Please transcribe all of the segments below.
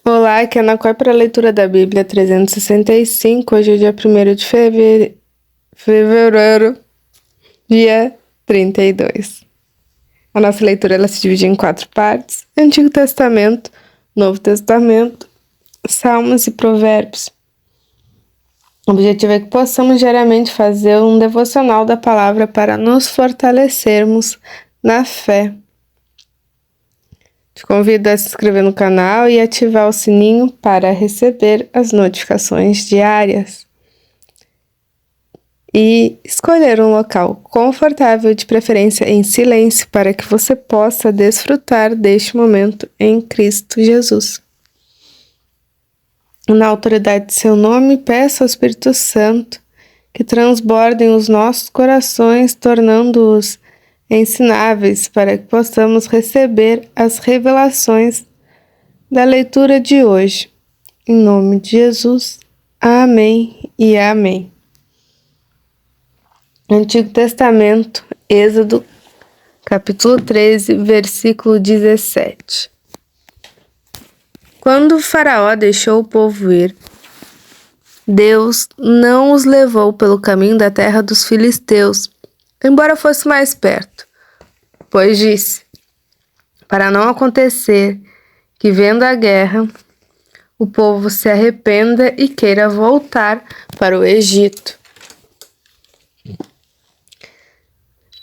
Olá, aqui é a Ana Cói para a leitura da Bíblia 365. Hoje é dia 1º de fevereiro, dia 32. A nossa leitura ela se divide em 4 partes: Antigo Testamento, Novo Testamento, Salmos e Provérbios. O objetivo é que possamos diariamente fazer um devocional da palavra para nos fortalecermos na fé. Te convido a se inscrever no canal e ativar o sininho para receber as notificações diárias. E escolher um local confortável, de preferência em silêncio, para que você possa desfrutar deste momento em Cristo Jesus. Na autoridade de seu nome, peço ao Espírito Santo que transbordem os nossos corações, tornando-os ensináveis, para que possamos receber as revelações da leitura de hoje. Em nome de Jesus, amém e amém. Antigo Testamento, Êxodo, capítulo 13, versículo 17. Quando o Faraó deixou o povo ir, Deus não os levou pelo caminho da terra dos filisteus, embora fosse mais perto, pois disse, para não acontecer que, vendo a guerra, o povo se arrependa e queira voltar para o Egito.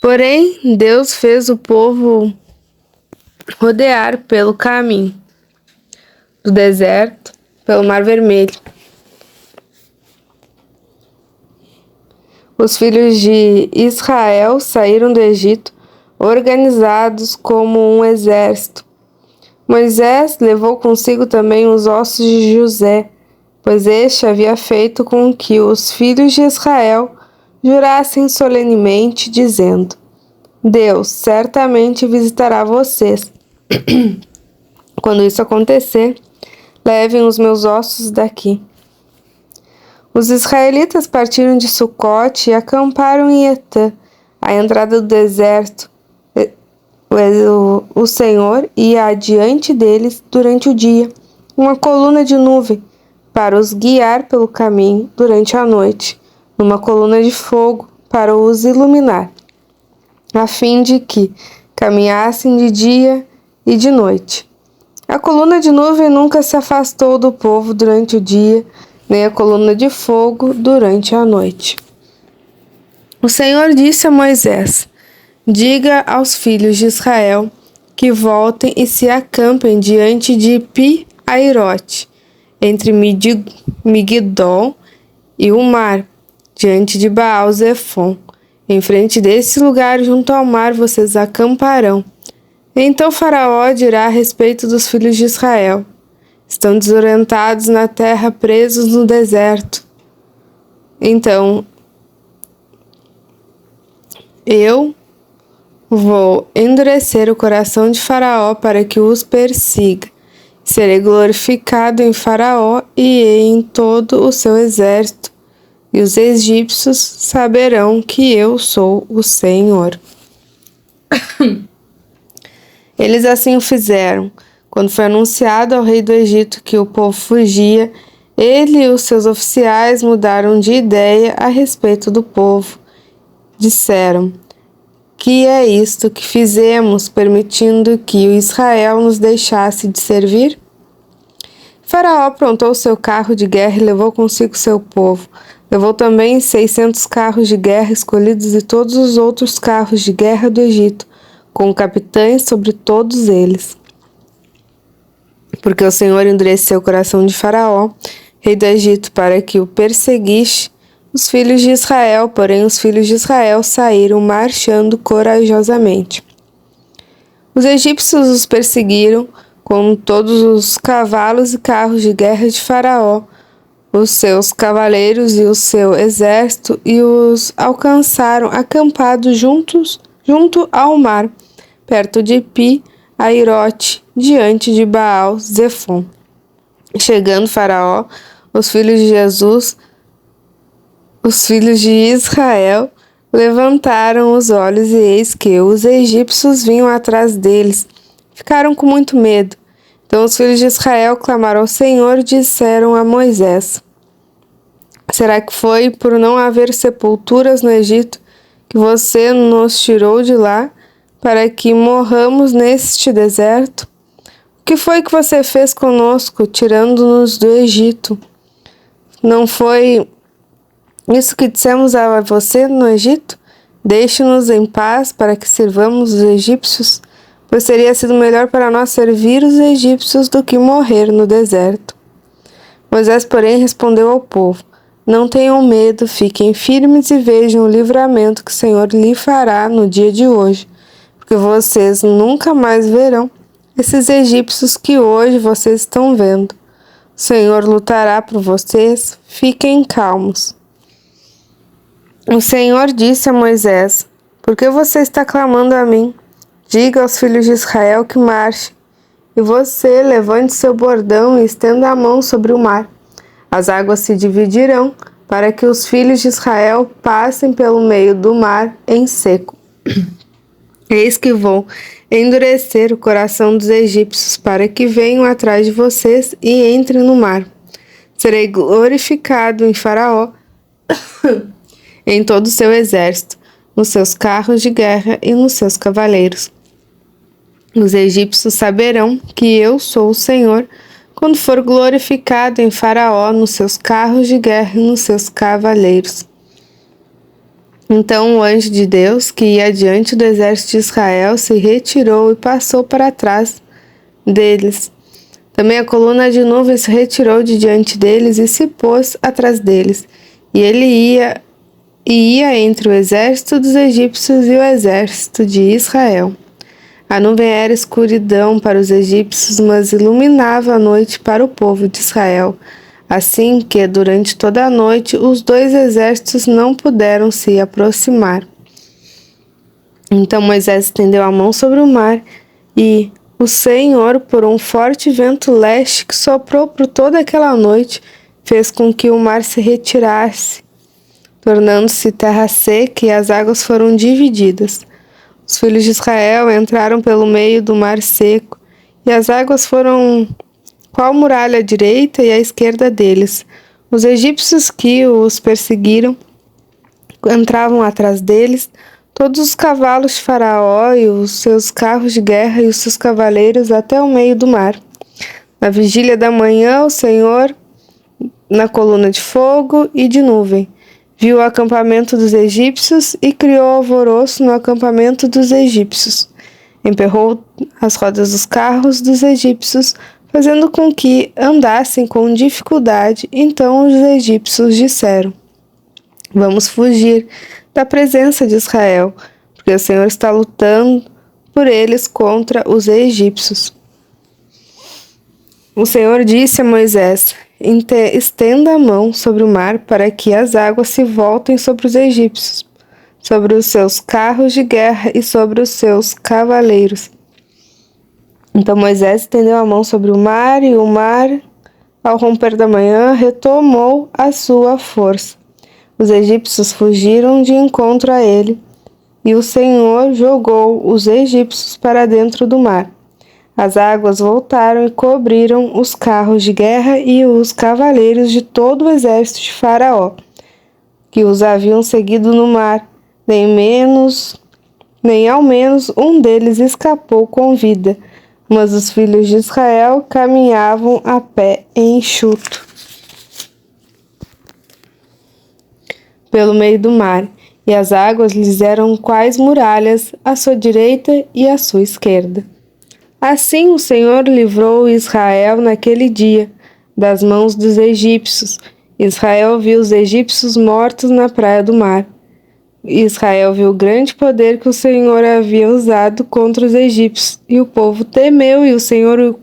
Porém, Deus fez o povo rodear pelo caminho do deserto, pelo Mar Vermelho. Os filhos de Israel saíram do Egito organizados como um exército. Moisés levou consigo também os ossos de José, pois este havia feito com que os filhos de Israel jurassem solenemente, dizendo: Deus certamente visitará vocês. Quando isso acontecer, levem os meus ossos daqui. Os israelitas partiram de Sucote e acamparam em Etã, à entrada do deserto. O Senhor ia adiante deles durante o dia, uma coluna de nuvem, para os guiar pelo caminho durante a noite, uma coluna de fogo para os iluminar, a fim de que caminhassem de dia e de noite. A coluna de nuvem nunca se afastou do povo durante o dia, nem a coluna de fogo durante a noite. O Senhor disse a Moisés: Diga aos filhos de Israel que voltem e se acampem diante de Pi-Airote, entre Migdol e o mar, diante de Baal-Zefon. Em frente desse lugar, junto ao mar, vocês acamparão. Então Faraó dirá a respeito dos filhos de Israel: Estão desorientados na terra, presos no deserto. Então, eu vou endurecer o coração de Faraó para que os persiga. Serei glorificado em Faraó e em todo o seu exército, e os egípcios saberão que eu sou o Senhor. Eles assim o fizeram. Quando foi anunciado ao rei do Egito que o povo fugia, ele e os seus oficiais mudaram de ideia a respeito do povo. Disseram: Que é isto que fizemos, permitindo que o Israel nos deixasse de servir? Faraó aprontou seu carro de guerra e levou consigo seu povo. Levou também 600 carros de guerra escolhidos de todos os outros carros de guerra do Egito, com capitães sobre todos eles. Porque o Senhor endureceu o coração de Faraó, rei do Egito, para que o perseguisse os filhos de Israel, porém os filhos de Israel saíram marchando corajosamente. Os egípcios os perseguiram com todos os cavalos e carros de guerra de Faraó, os seus cavaleiros e o seu exército, e os alcançaram acampados junto ao mar, perto de Pi-Airote, diante de Baal-Zefon. Chegando Faraó, os filhos de Israel levantaram os olhos e eis que os egípcios vinham atrás deles. Ficaram com muito medo. Então os filhos de Israel clamaram ao Senhor e disseram a Moisés: será que foi por não haver sepulturas no Egito que você nos tirou de lá para que morramos neste deserto? O que foi que você fez conosco, tirando-nos do Egito? Não foi isso que dissemos a você no Egito? Deixe-nos em paz para que sirvamos os egípcios, pois teria sido melhor para nós servir os egípcios do que morrer no deserto. Moisés, porém, respondeu ao povo: não tenham medo, fiquem firmes e vejam o livramento que o Senhor lhe fará no dia de hoje, porque vocês nunca mais verão esses egípcios que hoje vocês estão vendo. O Senhor lutará por vocês, fiquem calmos. O Senhor disse a Moisés: por que você está clamando a mim? Diga aos filhos de Israel que marchem, e você levante seu bordão e estenda a mão sobre o mar. As águas se dividirão, para que os filhos de Israel passem pelo meio do mar em seco. Eis que vou endurecer o coração dos egípcios, para que venham atrás de vocês e entrem no mar. Serei glorificado em Faraó, em todo o seu exército, nos seus carros de guerra e nos seus cavaleiros. Os egípcios saberão que eu sou o Senhor, quando for glorificado em Faraó, nos seus carros de guerra e nos seus cavaleiros. Então o anjo de Deus, que ia adiante do exército de Israel, se retirou e passou para trás deles. Também a coluna de nuvem se retirou de diante deles e se pôs atrás deles. E ele ia entre o exército dos egípcios e o exército de Israel. A nuvem era escuridão para os egípcios, mas iluminava a noite para o povo de Israel. Assim que, durante toda a noite, os dois exércitos não puderam se aproximar. Então Moisés estendeu a mão sobre o mar, e o Senhor, por um forte vento leste que soprou por toda aquela noite, fez com que o mar se retirasse, tornando-se terra seca, e as águas foram divididas. Os filhos de Israel entraram pelo meio do mar seco, e as águas foram qual muralha à direita e à esquerda deles. Os egípcios que os perseguiram entravam atrás deles, todos os cavalos de Faraó e os seus carros de guerra e os seus cavaleiros até o meio do mar. Na vigília da manhã, o Senhor, na coluna de fogo e de nuvem, viu o acampamento dos egípcios e criou alvoroço no acampamento dos egípcios. Emperrou as rodas dos carros dos egípcios, fazendo com que andassem com dificuldade. Então os egípcios disseram: vamos fugir da presença de Israel, porque o Senhor está lutando por eles contra os egípcios. O Senhor disse a Moisés: estenda a mão sobre o mar para que as águas se voltem sobre os egípcios, sobre os seus carros de guerra e sobre os seus cavaleiros. Então Moisés estendeu a mão sobre o mar, e o mar, ao romper da manhã, retomou a sua força. Os egípcios fugiram de encontro a ele, e o Senhor jogou os egípcios para dentro do mar. As águas voltaram e cobriram os carros de guerra e os cavaleiros de todo o exército de Faraó, que os haviam seguido no mar. Nem ao menos um deles escapou com vida, mas os filhos de Israel caminhavam a pé enxuto pelo meio do mar, e as águas lhes eram quais muralhas à sua direita e à sua esquerda. Assim o Senhor livrou Israel naquele dia das mãos dos egípcios. Israel viu os egípcios mortos na praia do mar. Israel viu o grande poder que o Senhor havia usado contra os egípcios, e o povo temeu o Senhor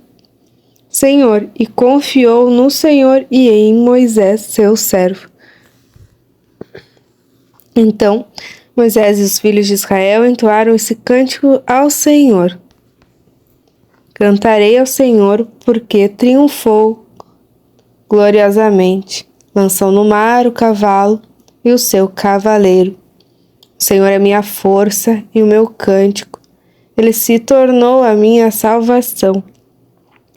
e confiou no Senhor e em Moisés, seu servo. Então Moisés e os filhos de Israel entoaram esse cântico ao Senhor: cantarei ao Senhor, porque triunfou gloriosamente. Lançou no mar o cavalo e o seu cavaleiro. O Senhor é minha força e o meu cântico. Ele se tornou a minha salvação.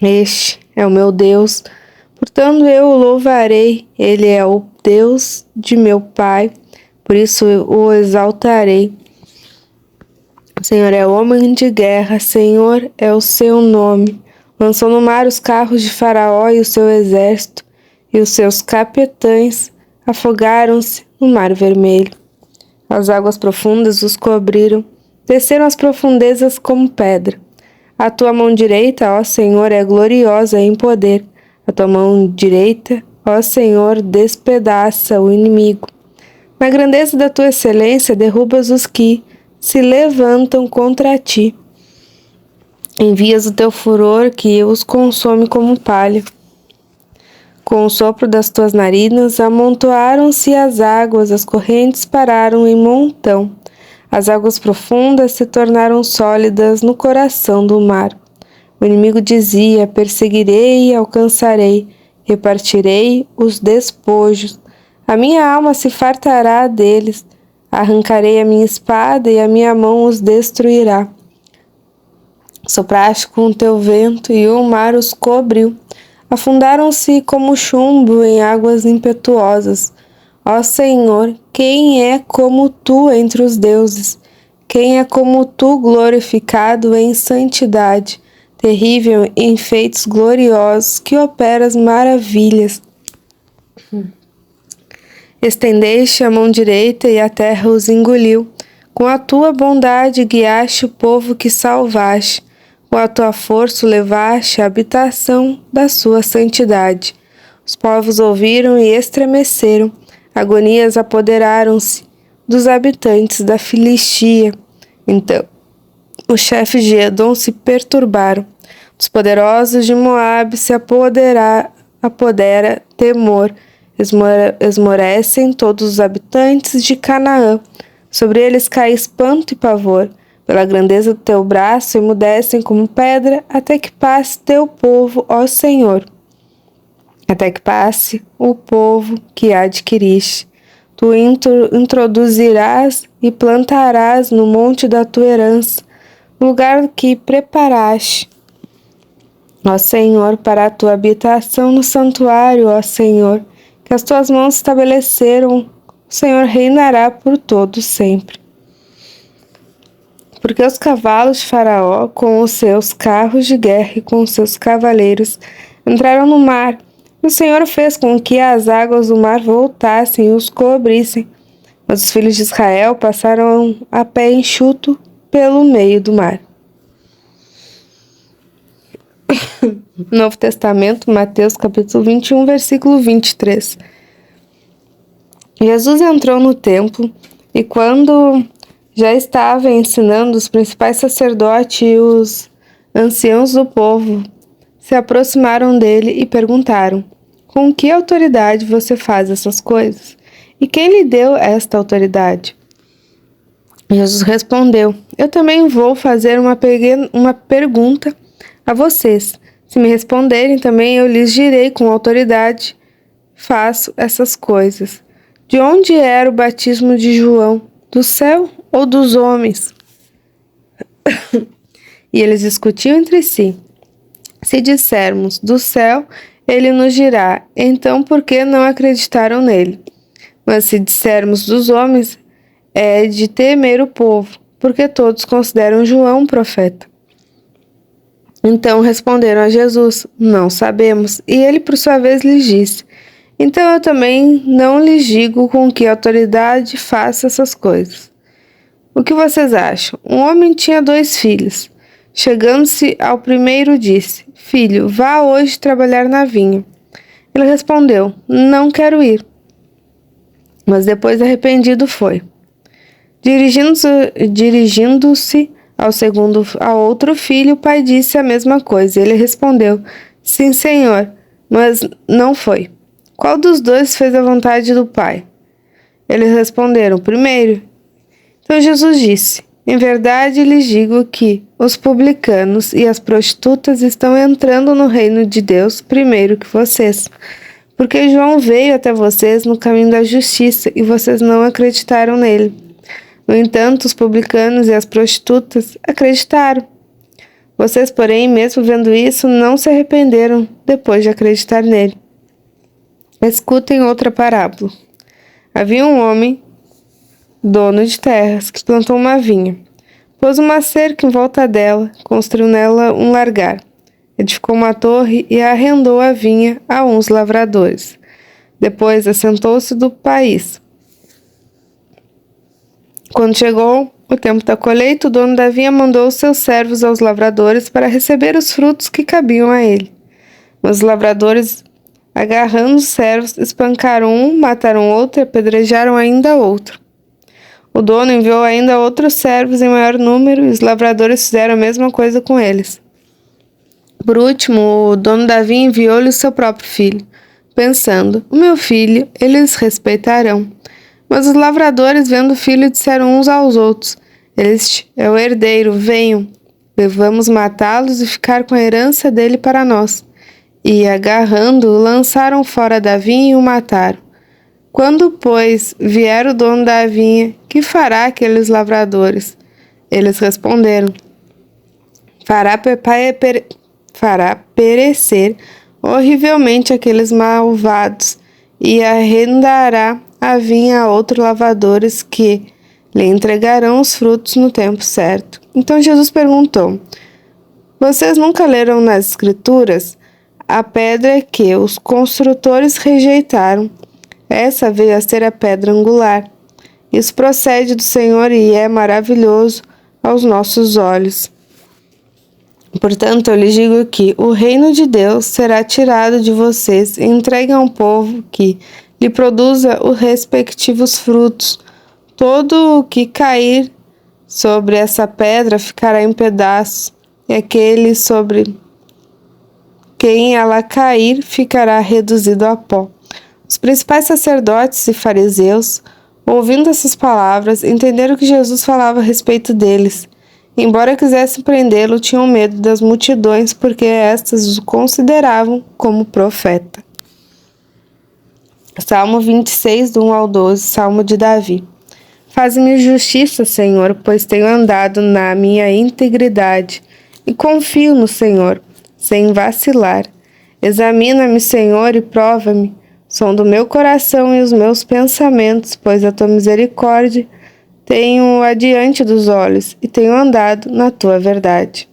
Este é o meu Deus, portanto eu o louvarei. Ele é o Deus de meu Pai, por isso eu o exaltarei. O Senhor é homem de guerra, Senhor é o seu nome. Lançou no mar os carros de Faraó e o seu exército, e os seus capitães afogaram-se no mar vermelho. As águas profundas os cobriram, desceram as profundezas como pedra. A tua mão direita, ó Senhor, é gloriosa em poder. A tua mão direita, ó Senhor, despedaça o inimigo. Na grandeza da tua excelência, derrubas os que se levantam contra ti. Envias o teu furor que os consome como palha. Com o sopro das tuas narinas, amontoaram-se as águas, as correntes pararam em montão. As águas profundas se tornaram sólidas no coração do mar. O inimigo dizia: perseguirei e alcançarei, repartirei os despojos. A minha alma se fartará deles. Arrancarei a minha espada e a minha mão os destruirá. Sopraste com o teu vento e o mar os cobriu. Afundaram-se como chumbo em águas impetuosas. Ó Senhor, quem é como tu entre os deuses? Quem é como tu glorificado em santidade, terrível em feitos gloriosos, que operas maravilhas? Estendeste a mão direita e a terra os engoliu. Com a tua bondade guiaste o povo que salvaste. Com a tua força levaste a habitação da sua santidade. Os povos ouviram e estremeceram. Agonias apoderaram-se dos habitantes da Filistia. Então, os chefes de Edom se perturbaram. Dos poderosos de Moabe se apodera temor. Esmorecem todos os habitantes de Canaã. Sobre eles cai espanto e pavor. Pela grandeza do teu braço emudecem como pedra, até que passe teu povo, ó Senhor. Até que passe o povo que adquiriste. Tu introduzirás e plantarás no monte da tua herança, lugar que preparaste, ó Senhor, para a tua habitação no santuário, ó Senhor, que as tuas mãos estabeleceram. O Senhor reinará por todo sempre. Porque os cavalos de Faraó, com os seus carros de guerra e com os seus cavaleiros, entraram no mar. O Senhor fez com que as águas do mar voltassem e os cobrissem. Mas os filhos de Israel passaram a pé enxuto pelo meio do mar. Novo Testamento, Mateus capítulo 21, versículo 23. Jesus entrou no templo e quando já estava ensinando, os principais sacerdotes e os anciãos do povo se aproximaram dele e perguntaram: com que autoridade você faz essas coisas? E quem lhe deu esta autoridade? Jesus respondeu: eu também vou fazer uma pergunta a vocês. Se me responderem, também eu lhes direi com autoridade faço essas coisas. De onde era o batismo de João? Do céu ou dos homens? E eles discutiam entre si. Se dissermos do céu, ele nos dirá: então por que não acreditaram nele? Mas se dissermos dos homens, é de temer o povo, porque todos consideram João um profeta. Então responderam a Jesus: não sabemos. E ele, por sua vez, lhes disse: então eu também não lhes digo com que autoridade faço essas coisas. O que vocês acham? Um homem tinha 2 filhos. Chegando-se ao primeiro, disse: filho, vá hoje trabalhar na vinha. Ele respondeu: não quero ir. Mas depois, arrependido, foi. Dirigindo-se ao outro filho, o pai disse a mesma coisa. Ele respondeu: sim, senhor, mas não foi. Qual dos 2 fez a vontade do pai? Eles responderam: o primeiro. Então Jesus disse: em verdade lhes digo que os publicanos e as prostitutas estão entrando no reino de Deus primeiro que vocês. Porque João veio até vocês no caminho da justiça e vocês não acreditaram nele. No entanto, os publicanos e as prostitutas acreditaram. Vocês, porém, mesmo vendo isso, não se arrependeram depois de acreditar nele. Escutem outra parábola. Havia um homem, dono de terras, que plantou uma vinha. Pôs uma cerca em volta dela, construiu nela um largar. Edificou uma torre e arrendou a vinha a uns lavradores. Depois assentou-se do país. Quando chegou o tempo da colheita, o dono da vinha mandou os seus servos aos lavradores para receber os frutos que cabiam a ele. Mas os lavradores, agarrando os servos, espancaram um, mataram outro e apedrejaram ainda outro. O dono enviou ainda outros servos em maior número e os lavradores fizeram a mesma coisa com eles. Por último, o dono da vinha enviou-lhe o seu próprio filho, pensando: o meu filho, eles respeitarão. Mas os lavradores, vendo o filho, disseram uns aos outros: este é o herdeiro, venham, vamos matá-los e ficar com a herança dele para nós. E, agarrando-o, lançaram fora da vinha e o mataram. Quando, pois, vier o dono da vinha, que fará aqueles lavradores? Eles responderam: fará perecer horrivelmente aqueles malvados e arrendará a vinha a outros lavradores que lhe entregarão os frutos no tempo certo. Então Jesus perguntou: vocês nunca leram nas Escrituras? A pedra que os construtores rejeitaram, essa veio a ser a pedra angular. Isso procede do Senhor e é maravilhoso aos nossos olhos. Portanto, eu lhes digo que o reino de Deus será tirado de vocês e entregue a um povo que lhe produza os respectivos frutos. Todo o que cair sobre essa pedra ficará em pedaços, e aquele sobre quem ela cair ficará reduzido a pó. Os principais sacerdotes e fariseus, ouvindo essas palavras, entenderam que Jesus falava a respeito deles. Embora quisessem prendê-lo, tinham medo das multidões, porque estas o consideravam como profeta. Salmo 26, do 1 ao 12, Salmo de Davi. Faz-me justiça, Senhor, pois tenho andado na minha integridade, e confio no Senhor, sem vacilar. Examina-me, Senhor, e prova-me. Sonda o meu coração e os meus pensamentos, pois a tua misericórdia tenho adiante dos olhos, e tenho andado na tua verdade.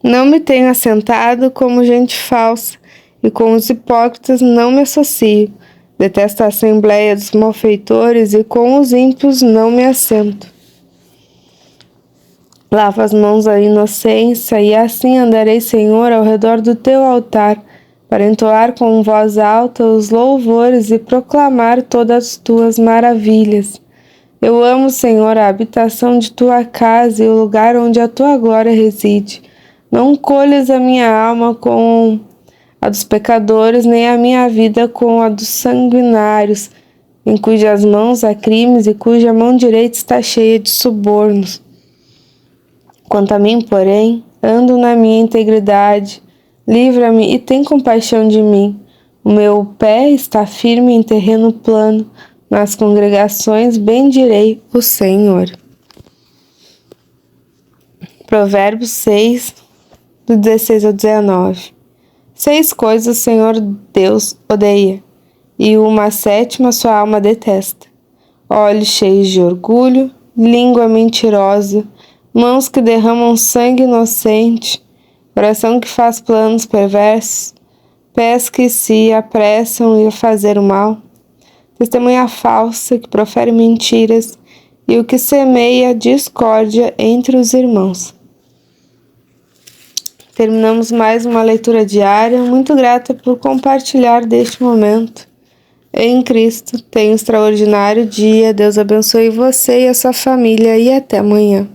Não me tenho assentado como gente falsa, e com os hipócritas não me associo. Detesto a assembleia dos malfeitores, e com os ímpios não me assento. Lavo as mãos à inocência, e assim andarei, Senhor, ao redor do teu altar, para entoar com voz alta os louvores e proclamar todas as tuas maravilhas. Eu amo, Senhor, a habitação de tua casa e o lugar onde a tua glória reside. Não colhas a minha alma com a dos pecadores, nem a minha vida com a dos sanguinários, em cujas mãos há crimes e cuja mão direita está cheia de subornos. Quanto a mim, porém, ando na minha integridade. Livra-me e tem compaixão de mim. O meu pé está firme em terreno plano. Nas congregações bendirei o Senhor. Provérbios 6, do 16 ao 19. 6 coisas o Senhor Deus odeia, e uma sétima sua alma detesta: olhos cheios de orgulho, língua mentirosa, mãos que derramam sangue inocente, coração que faz planos perversos, pés que se apressam a fazer o mal, testemunha falsa que profere mentiras e o que semeia discórdia entre os irmãos. Terminamos mais uma leitura diária. Muito grata por compartilhar deste momento. Em Cristo, tenha um extraordinário dia. Deus abençoe você e a sua família e até amanhã.